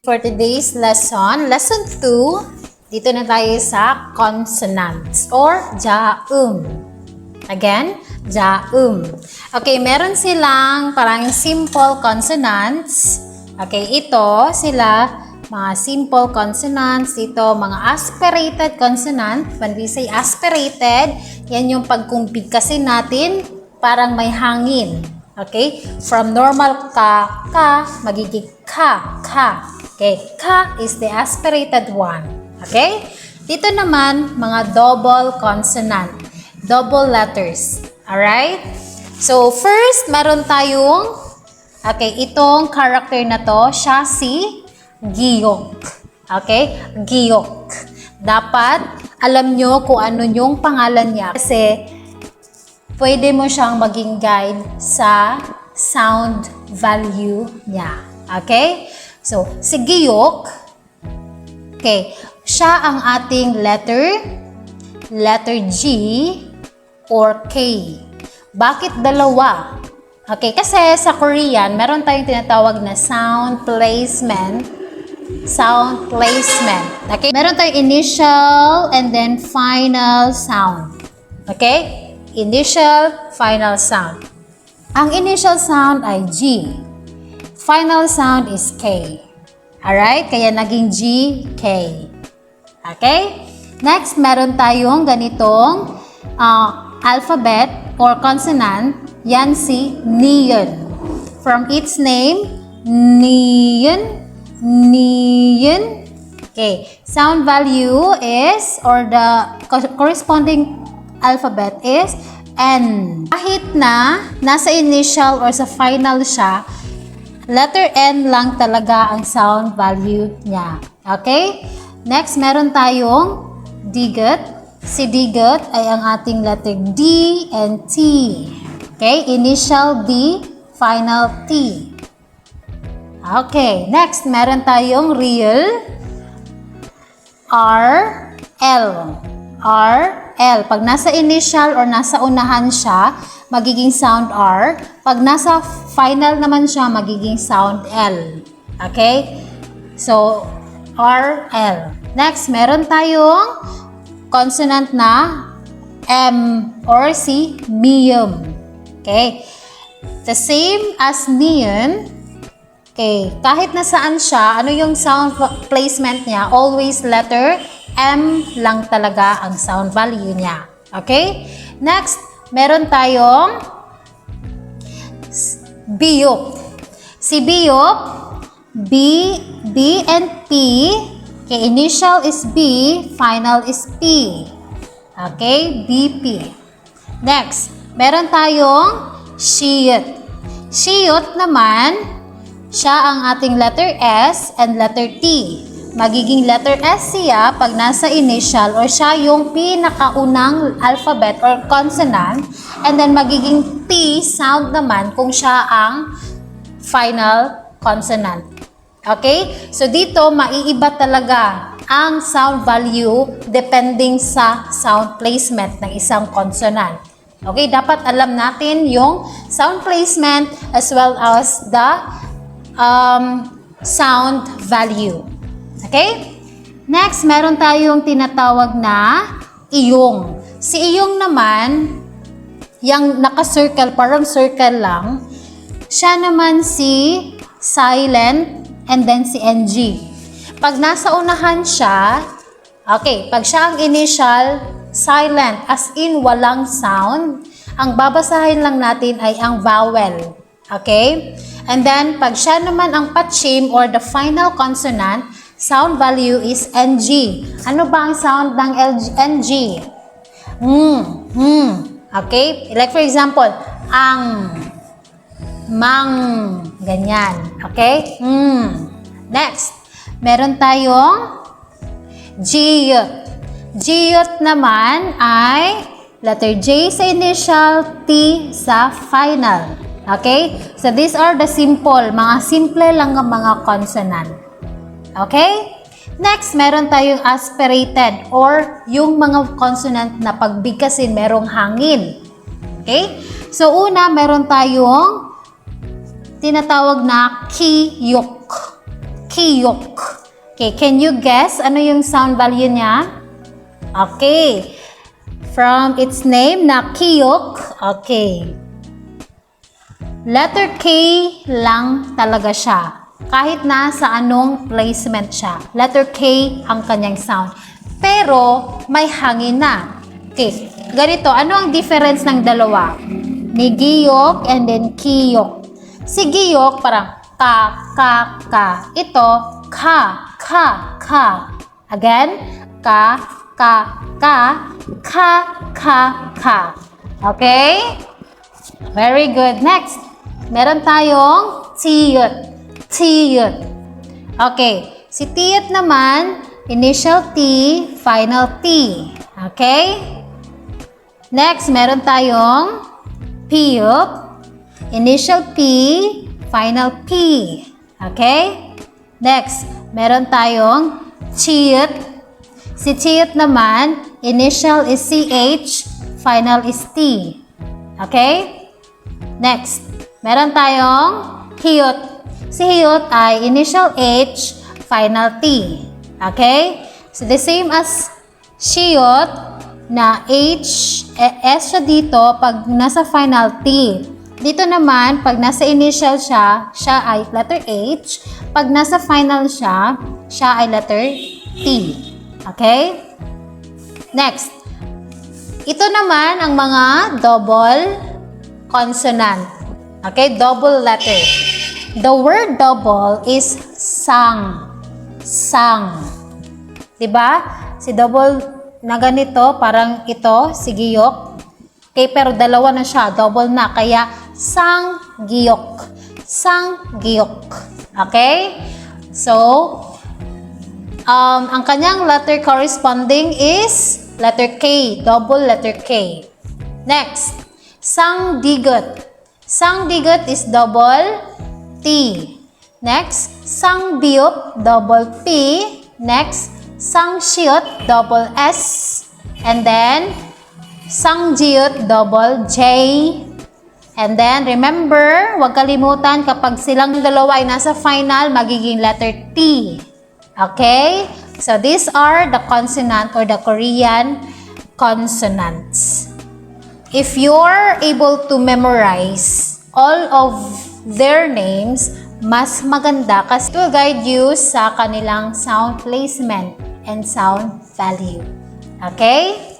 For today's lesson, lesson 2, dito na tayo sa consonants or jaum. Again, jaum. Okay, meron silang parang simple consonants. Okay, ito sila mga simple consonants. Ito mga aspirated consonant. When we say aspirated, yan yung pagkumpigkasin natin parang may hangin. Okay? From normal ka, magiging ka. Okay? Ka is the aspirated one. Okay? Dito naman, mga double consonant. Double letters. Alright? So, first, meron tayong, okay, itong character na to, siya si Giyok. Okay? Giyok. Dapat, alam nyo kung ano yung pangalan niya. Kasi, pwede mo siyang maging guide sa sound value niya. Okay? So, si Giyok, okay, siya ang ating letter G or K. Bakit dalawa? Okay, kasi sa Korean, meron tayong tinatawag na sound placement. Sound placement. Okay? Meron tayong initial and then final sound. Okay? Initial, final sound. Ang initial sound ay G. Final sound is K. Alright? Kaya naging G, K. Okay? Next, meron tayong ganitong alphabet or consonant. Yan si Neon. From its name, Neon. Okay. Sound value is, or the corresponding alphabet is N. Kahit na nasa initial or sa final siya, letter N lang talaga ang sound value niya. Okay? Next, meron tayong digot. Si digot ay ang ating letter D and T. Okay? Initial D, final T. Okay. Next, meron tayong real. R, L. R, L. Pag nasa initial or nasa unahan siya, magiging sound R. Pag nasa final naman siya, magiging sound L. Okay? So, R, L. Next, meron tayong consonant na M or si Mium. Okay? The same as neon. Okay. Kahit nasaan siya, ano yung sound placement niya? Always letter M lang talaga ang sound value niya. Okay? Next, meron tayong biyok. Si biyok, B and P. Okay, initial is B, final is P. Okay, BP. Next, meron tayong shiyut. Shiyut naman, siya ang ating letter S and letter T. Magiging letter S siya pag nasa initial or siya yung pinakaunang alphabet or consonant, and then magiging T sound naman kung siya ang final consonant. Okay? So dito maiiba talaga ang sound value depending sa sound placement ng isang consonant. Okay? Dapat alam natin yung sound placement as well as the sound value. Okay? Next, meron tayong tinatawag na iyong. Si iyong naman, yung naka-circle, parang circle lang, siya naman si silent and then si NG. Pag nasa unahan siya, okay, pag siya ang initial, silent, as in walang sound, ang babasahin lang natin ay ang vowel. Okay? And then, pag siya naman ang patchim or the final consonant, sound value is NG. Ano ba ang sound ng NG? Okay? Like for example, ang, mang, ganyan. Okay? Next, meron tayong jiyut. Jiyut naman ay letter J sa initial, T sa final. Okay? So, these are the simple, mga simple lang ang mga consonant. Okay? Next, meron tayong aspirated or yung mga consonant na pagbigkasin merong hangin. Okay? So, una, meron tayong tinatawag na kiyok. Kiyok. Okay, can you guess ano yung sound value niya? Okay. From its name na Kiyok. Okay. Letter K lang talaga siya. Kahit na sa anong placement siya. Letter K ang kanyang sound. Pero may hangin na. Okay. Ganito, ano ang difference ng dalawa? Ni Giyok and then Kiyok. Si Giyok parang ka. Ito, ka. Again, ka. Okay? Very good. Next, meron tayong tiyut. Okay. Si tiyut naman, initial T, final T. Okay? Next, meron tayong piyup, initial P, final P. Okay? Next, meron tayong chiyut. Si chiyut naman, initial is CH, final is T. Okay? Next, meron tayong hiyut. Si hiyut ay initial H, final T. Okay? So, the same as shiyut na H, S siya dito pag nasa final T. Dito naman, pag nasa initial siya ay letter H. Pag nasa final siya ay letter T. Okay? Next. Ito naman ang mga double consonant. Okay? Double letter. The word double is sang. Diba? Si double na ganito, parang ito, si Giyok. Okay, pero dalawa na siya, double na. Kaya, sang-giyok. Okay? So, ang kanyang letter corresponding is letter K, double letter K. Next, sang-digot. Sang-digot is double T. Next, sang-biyop, double P. Next, sang-siyot, double S. And then, sang-jiyot, double J. And then, remember, huwag kalimutan kapag silang dalawa ay nasa final, magiging letter T. Okay? So, these are the consonant or the Korean consonants. If you're able to memorize all of their names, mas maganda kasi it will guide you sa kanilang sound placement and sound value. Okay?